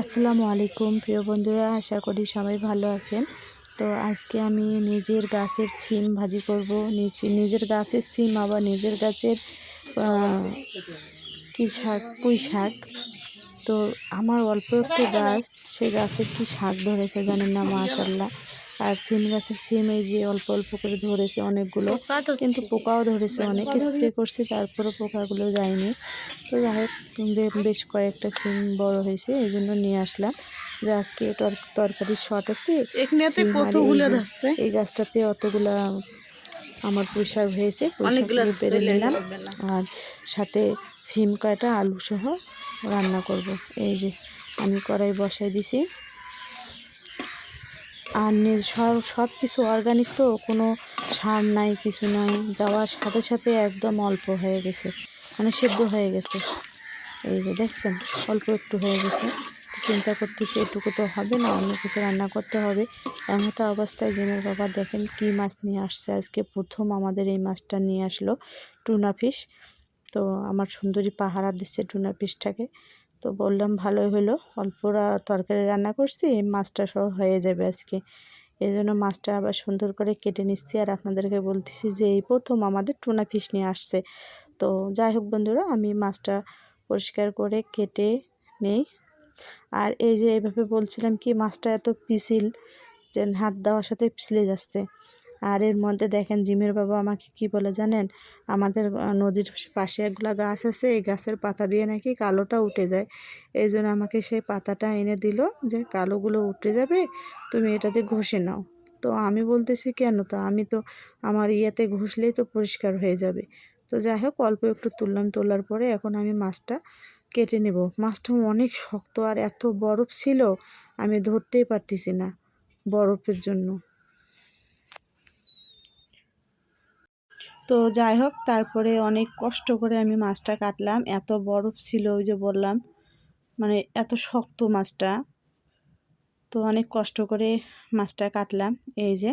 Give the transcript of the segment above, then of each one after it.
আসসালামু আলাইকুম প্রিয় বন্ধুরা, আশা করি সবাই ভালো আছেন। তো আজকে আমি নিজের গাছের সিম ভাজি করব। নিজের গাছের সিম, আবার নিজের গাছের কী শাক, পুঁই শাক। তো আমার অল্প একটু গাছ, সে গাছের কি শাক ধরেছে জানেন না, মাশাল্লাহ। আর সিম গাছের সিম এই যে অল্প অল্প করে ধরেছে অনেকগুলো, কিন্তু পোকাও ধরেছে, অনেক স্প্রে করছি তারপরে পোকাগুলো যায়নি। তো যাই হোক, যে বেশ কয়েকটা সিম বড় হয়েছে, এই জন্য নিয়ে আসলাম যে আজকে তরকারির শট আছে সিম। আর এই গাছটাতে অতগুলা আমার পুঁই শাক হয়েছে, পুঁই শাকগুলো পেরে নিলাম। আর সাথে সিম কাটা আলু সহ রান্না করব। এই যে আমি কড়াই বসাই দিছি। আর সব কিছু অর্গানিক, তো কোনো সার নাই, কিছু নাই, দেওয়ার সাথে সাথে একদম অল্প হয়ে গেছে, মানে সেদ্ধ হয়ে গেছে। এই যে দেখছেন, অল্প একটু হয়ে গেছে। চিন্তা করতেছি এটুকু তো হবে না, অন্য কিছু রান্না করতে হবে। এমতো অবস্থায় জিমের বাবা দেখেন কি মাছ নিয়ে আসছে। আজকে প্রথম আমাদের এই মাছটা নিয়ে আসলো, টুনা ফিশ। তো আমার সুন্দরী পাহারা দিচ্ছে টুনা ফিশটাকে। তো বললাম ভালোই হলো, অল্পরা তরকারি রান্না করছি, মাছটা সহ হয়ে যাবে আজকে। এই জন্য মাছটা আবার সুন্দর করে কেটে নিচ্ছি। আর আপনাদেরকে বলতেছি যে এই প্রথম আমাদের টুনা ফিশ নিয়ে আসছে। তো যাই হোক বন্ধুরা, আমি মাছটা পরিষ্কার করে কেটে নেই। আর এই যে এইভাবে বলছিলাম কি, মাছটা এত পিছিল যে হাত দেওয়ার সাথে পিছলে যাচ্ছে। আর এর মধ্যে দেখেন জিমের বাবা আমাকে কি বলে জানেন, আমাদের নদীর পাশে একগুলা গাছ আছে, এই গাছের পাতা দিয়ে নাকি কালোটা উঠে যায়। এই জন্য আমাকে সেই পাতাটা এনে দিল যে কালোগুলো উঠে যাবে, তুমি এটাতে ঘষে নাও। তো আমি বলতেছি কেন, তো আমি তো আমার ইয়েতে ঘষলেই তো পরিষ্কার হয়ে যাবে। তো যাই হোক, অল্প একটু তুললাম, তোলার পরে এখন আমি মাছটা কেটে নেব। মাছটা অনেক শক্ত আর এত বরফ ছিল, আমি ধরতেই পারতেছি না বরফের জন্য। তো যাই হোক, তারপরে অনেক কষ্ট করে আমি মাছটা কাটলাম। এত বরফ ছিল, ওই যে বললাম, মানে এত শক্ত মাছটা। তো অনেক কষ্ট করে মাছটা কাটলাম। এই যে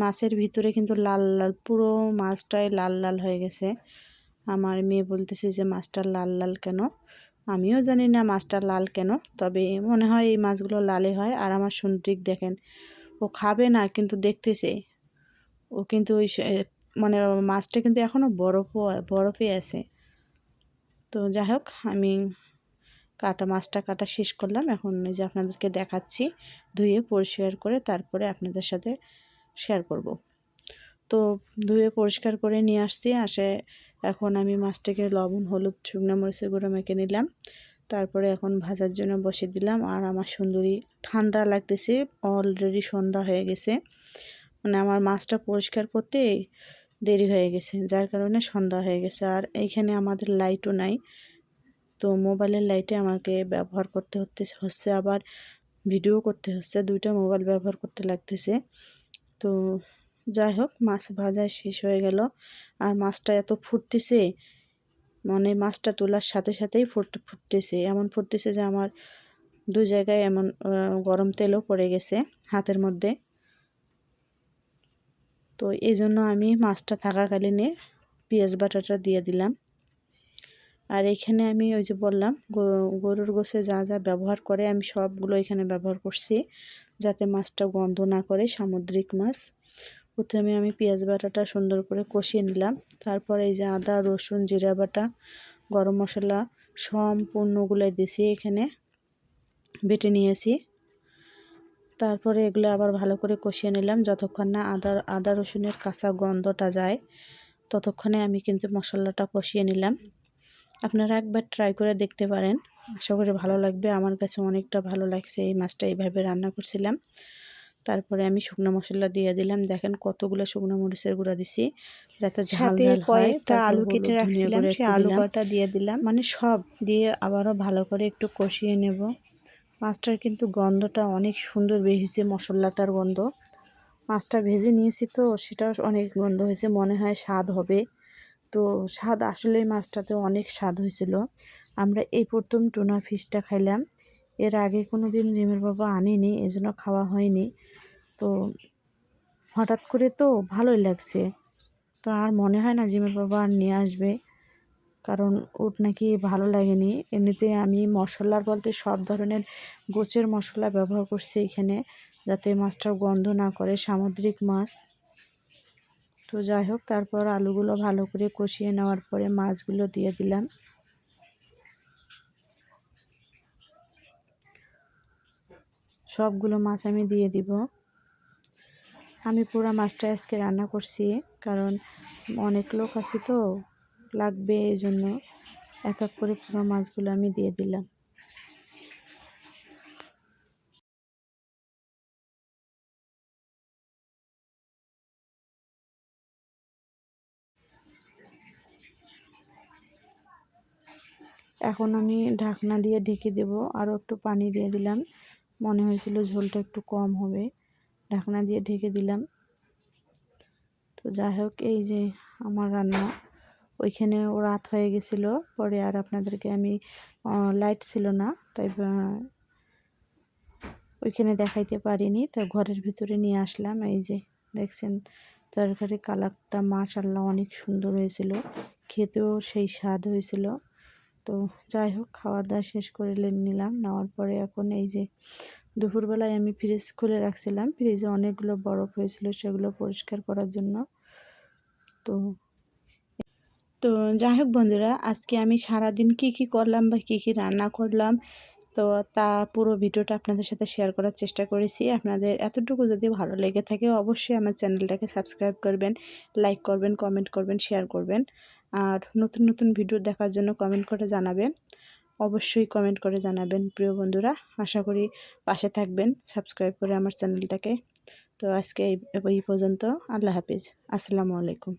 মাছের ভিতরে কিন্তু লাল লাল, পুরো মাছটাই লাল লাল হয়ে গেছে। আমার মেয়ে বলতেছে যে মাছটা লাল লাল কেন। আমিও জানি না মাছটা লাল কেন, তবে মনে হয় এই মাছগুলো লালে হয়। আর আমার সুন্দরী দেখেন, ও খাবে না কিন্তু দেখতেছে, ও কিন্তু ওই মানে মাছটা কিন্তু এখনও বরফে আছে। তো যাই হোক, আমি মাছটা কাটা শেষ করলাম। এখন এই যে আপনাদেরকে দেখাচ্ছি, ধুয়ে পরিষ্কার করে তারপরে আপনাদের সাথে শেয়ার করব। তো ধুয়ে পরিষ্কার করে নিয়ে আসছি। এখন আমি মাছটাকে লবণ, হলুদ, শুকনো মরিচের গুঁড়ো মেখে নিলাম। তারপরে এখন ভাজার জন্য বসে দিলাম। আর আমার সুন্দরী ঠান্ডা লাগতেছে, অলরেডি সন্ধ্যা হয়ে গেছে, মানে আমার মাছটা পরিষ্কার করতে দেরি হয়ে গেছে, যার কারণে সন্ধ্যা হয়ে গেছে। আর এইখানে আমাদের লাইটও নাই, তো মোবাইলের লাইটে আমাকে ব্যবহার করতে হচ্ছে, আবার ভিডিও করতে হচ্ছে, দুইটা মোবাইল ব্যবহার করতে লাগতেছে। তো যাই হোক, মাছ ভাজা শেষ হয়ে গেল। আর মাছটা এত ফুটতেছে, মানে মাছটা তোলার সাথে সাথেই ফুটতেছে, এমন ফুটতেছে যে আমার দুই জায়গায় এমন গরম তেলও পড়ে গেছে হাতের মধ্যে। তো এই জন্য আমি মাছটা থাকাকালীনে পেঁয়াজ বাটাটা দিয়ে দিলাম। আর এখানে আমি ওই যে বললাম, গরুর গোশে যা যা ব্যবহার করে আমি সবগুলো এখানে ব্যবহার করছি, যাতে মাছটা গন্ধ না করে, সামুদ্রিক মাছ। প্রথমে আমি পেঁয়াজ বাটাটা সুন্দর করে কষিয়ে নিলাম। তারপরে এই যে আদা, রসুন, জিরা বাটা, গরম মশলা সম্পূর্ণগুলো দিয়েছি, এখানে বেটে নিয়েছি। তারপরে এগুলো আবার ভালো করে কষিয়ে নিলাম, যতক্ষণ না আদা রসুনের কাঁচা গন্ধটা যায়, ততক্ষণে আমি কিন্তু মশলাটা কষিয়ে নিলাম। আপনারা একবার ট্রাই করে দেখতে পারেন, আশা করি ভালো লাগবে। আমার কাছে অনেকটা ভালো লাগছে, এই মাছটা এইভাবে রান্না করছিলাম। তারপরে আমি শুকনো মশলা দিয়ে দিলাম, দেখেন কতগুলো শুকনো মরিচের গুঁড়া দিছি, যাতে ঝাল ঝাল হয়। আলু কেটে রাখছিলাম, সেই আলু কটা দিয়ে দিলাম, মানে সব দিয়ে আবারও ভালো করে একটু কষিয়ে নেব। মাছটার কিন্তু গন্ধটা অনেক সুন্দর বের হয়েছে, মশলাটার গন্ধ। মাছটা ভেজে নিয়েছি তো সেটাও অনেক গন্ধ হয়েছে, মনে হয় স্বাদ হবে। তো স্বাদ আসলে মাছটাতে অনেক স্বাদ হয়েছিল। আমরা এই প্রথম টুনা ফিশটা খাইলাম, এর আগে কোনো দিন জিমের বাবা আনিনি, এজন্য খাওয়া হয়নি। তো হঠাৎ করে তো ভালোই লাগছে, তো আর মনে হয় না জিমের বাবা আর নিয়ে আসবে। কারণ ওর নাকি ভালো লাগেনি। এমনিতে আমি মশলার বলতে সব ধরনের গোছের মশলা ব্যবহার করছি এখানে, যাতে মাছটার গন্ধ না করে, সামুদ্রিক মাছ। তো যাই হোক, তারপর আলুগুলো ভালো করে কষিয়ে নেওয়ার পরে মাছগুলো দিয়ে দিলাম। সবগুলো মাছ আমি দিয়ে দিব। আমি পুরো মাছটা আজকে রান্না করছি, কারণ অনেক লোক আছে তো, লাগবে, এই জন্য এক এক করে পুরো মাছগুলো আমি দিয়ে দিলাম। এখন আমি ঢাকনা দিয়ে ঢেকে দেব। আরও একটু পানি দিয়ে দিলাম, মনে হয়েছিল ঝোলটা একটু কম হবে, ঢাকনা দিয়ে ঢেকে দিলাম। তো যাই হোক, এই যে আমার রান্না। ওইখানেও রাত হয়ে গেছিলো, পরে আর আপনাদেরকে আমি লাইট ছিল না, তাই ওইখানে দেখাইতে পারিনি। তো ঘরের ভিতরে নিয়ে আসলাম। এই যে দেখছেন, তরকারি কালারটা মাশাআল্লাহ অনেক সুন্দর হয়েছিল, খেতেও সেই স্বাদ হয়েছিল। তো যাই হোক, খাওয়া দাওয়া শেষ করে নিলাম। নেওয়ার পরে এখন এই যে দুপুরবেলায় আমি ফ্রিজ খুলে রাখছিলাম, ফ্রিজে অনেকগুলো বরফ হয়েছিল, সেগুলো পরিষ্কার করার জন্য। তো তো যাই হোক বন্ধুরা, আজকে আমি সারাদিন কি করলাম বা কি রান্না করলাম, তো তা পুরো ভিডিওটা আপনাদের সাথে শেয়ার করার চেষ্টা করেছি। আপনাদের এতটুকু যদি ভালো লেগে থাকে, অবশ্যই আমার চ্যানেলটাকে সাবস্ক্রাইব করবেন, লাইক করবেন, কমেন্ট করবেন, শেয়ার করবেন। আর নতুন নতুন ভিডিও দেখার জন্য কমেন্ট করে জানাবেন, অবশ্যই কমেন্ট করে জানাবেন প্রিয় বন্ধুরা। আশা করি পাশে থাকবেন সাবস্ক্রাইব করে আমার চ্যানেলটাকে। তো আজকে এই পর্যন্ত। আল্লাহ হাফিজ, আসসালামু আলাইকুম।